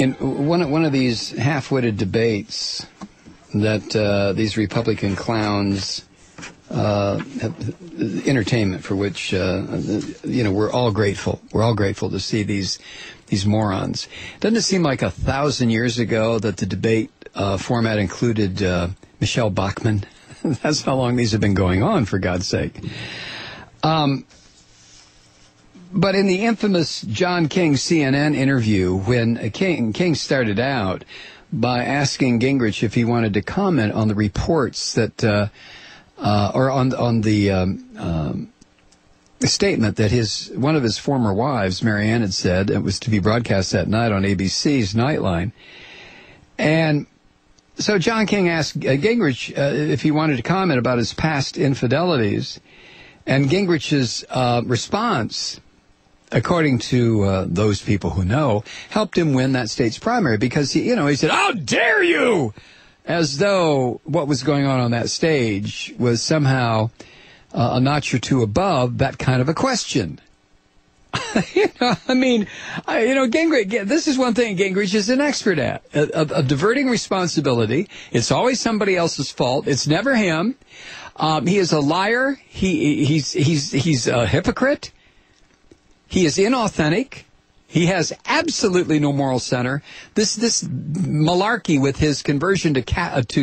in one of these half-witted debates that these Republican clowns have entertainment for which we're all grateful. We're all grateful to see these morons. Doesn't it seem like 1,000 years ago that the debate format included Michelle Bachmann? That's how long these have been going on, for God's sake. But in the infamous John King CNN interview, when King started out by asking Gingrich if he wanted to comment on the reports that, or on the statement that one of his former wives, Marianne, had said, it was to be broadcast that night on ABC's Nightline. And so John King asked Gingrich if he wanted to comment about his past infidelities, and Gingrich's response, according to those people who know, helped him win that state's primary because he said, "How dare you?" as though what was going on that stage was somehow a notch or two above that kind of a question. Gingrich, this is one thing Gingrich is an expert at, of diverting responsibility. It's always somebody else's fault. It's never him. He is a liar. He's a hypocrite. He is inauthentic. He has absolutely no moral center. This malarkey with his conversion to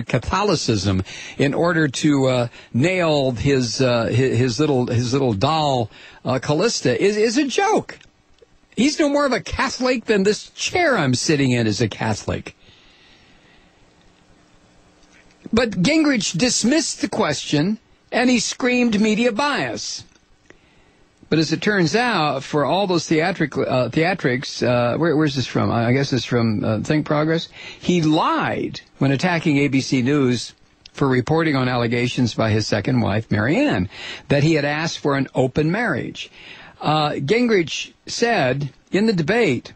Catholicism in order to nail his little doll Callista is a joke. He's no more of a Catholic than this chair I'm sitting in is a Catholic. But Gingrich dismissed the question and he screamed media bias. But as it turns out, for all those theatrics, where's this from? I guess it's from Think Progress. He lied when attacking ABC News for reporting on allegations by his second wife, Marianne, that he had asked for an open marriage. Gingrich said in the debate,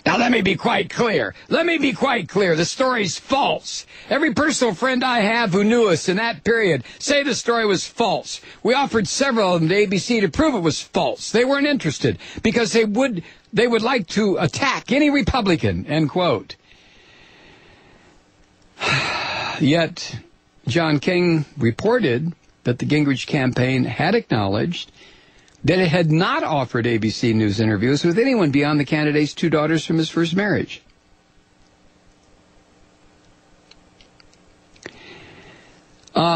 "Now let me be quite clear. The story's false. Every personal friend I have who knew us in that period say the story was false. We offered several of them to ABC to prove it was false. They weren't interested because they would like to attack any Republican," end quote. Yet John King reported that the Gingrich campaign had acknowledged that it had not offered ABC News interviews with anyone beyond the candidate's two daughters from his first marriage.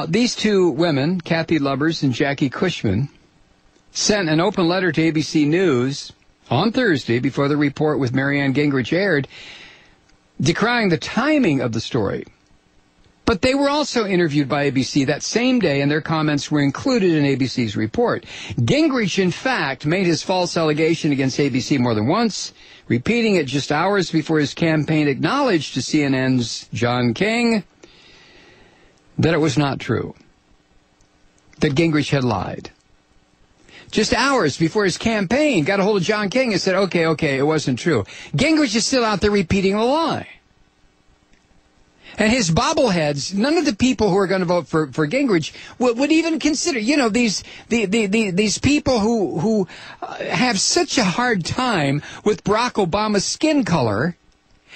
These two women, Kathy Lubbers and Jackie Cushman, sent an open letter to ABC News on Thursday before the report with Marianne Gingrich aired, decrying the timing of the story. But they were also interviewed by ABC that same day, and their comments were included in ABC's report. Gingrich, in fact, made his false allegation against ABC more than once, repeating it just hours before his campaign acknowledged to CNN's John King that it was not true, that Gingrich had lied. Just hours before his campaign got a hold of John King and said, okay, it wasn't true. Gingrich is still out there repeating the lie. And his bobbleheads, none of the people who are going to vote for Gingrich would even consider, these people who have such a hard time with Barack Obama's skin color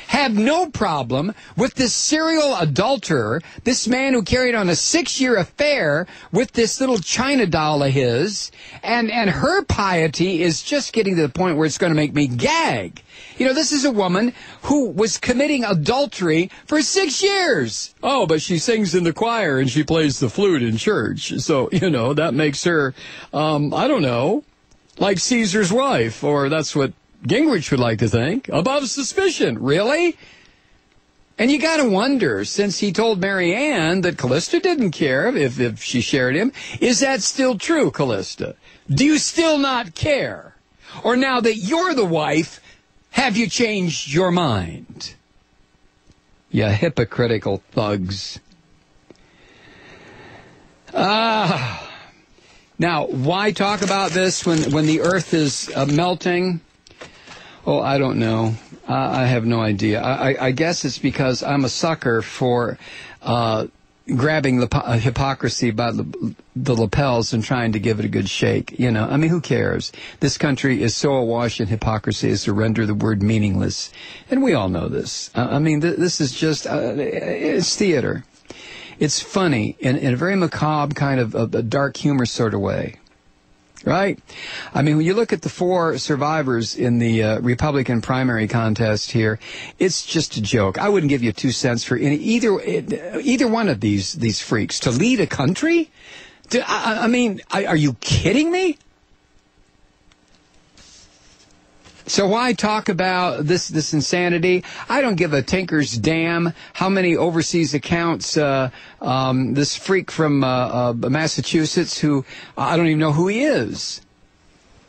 have no problem with this serial adulterer, this man who carried on a 6-year affair with this little China doll of his, and her piety is just getting to the point where it's going to make me gag. This is a woman who was committing adultery for 6 years. Oh, but she sings in the choir and she plays the flute in church. So, that makes her, I don't know, like Caesar's wife, or that's what Gingrich would like to think, above suspicion. Really? And you got to wonder, since he told Marianne that Callista didn't care if she shared him, is that still true, Callista? Do you still not care? Or now that you're the wife, have you changed your mind? You hypocritical thugs. Now, why talk about this when the earth is melting? Oh, I don't know. I have no idea. I guess it's because I'm a sucker for grabbing hypocrisy by the lapels and trying to give it a good shake. You know, I mean, who cares? This country is so awash in hypocrisy as to render the word meaningless. And we all know this. I mean, this is just, it's theater. It's funny in a very macabre kind of a dark humor sort of way. Right? I mean, when you look at the 4 survivors in the Republican primary contest here, it's just a joke. I wouldn't give you 2 cents for either one of these freaks to lead a country. I mean, are you kidding me? So why talk about this insanity? I don't give a tinker's damn how many overseas accounts this freak from Massachusetts, who I don't even know who he is.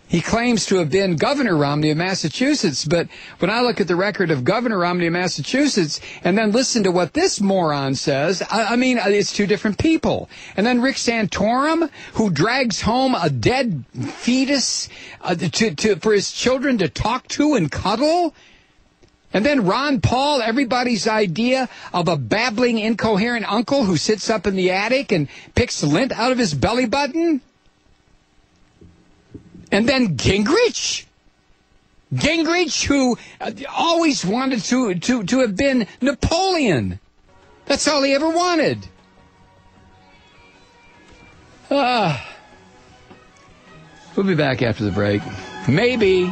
He claims to have been Governor Romney of Massachusetts, but when I look at the record of Governor Romney of Massachusetts and then listen to what this moron says, I mean, it's 2 different people. And then Rick Santorum, who drags home a dead fetus for his children to talk to and cuddle. And then Ron Paul, everybody's idea of a babbling, incoherent uncle who sits up in the attic and picks lint out of his belly button. And then Gingrich, who always wanted to have been Napoleon. That's all he ever wanted. We'll be back after the break. Maybe.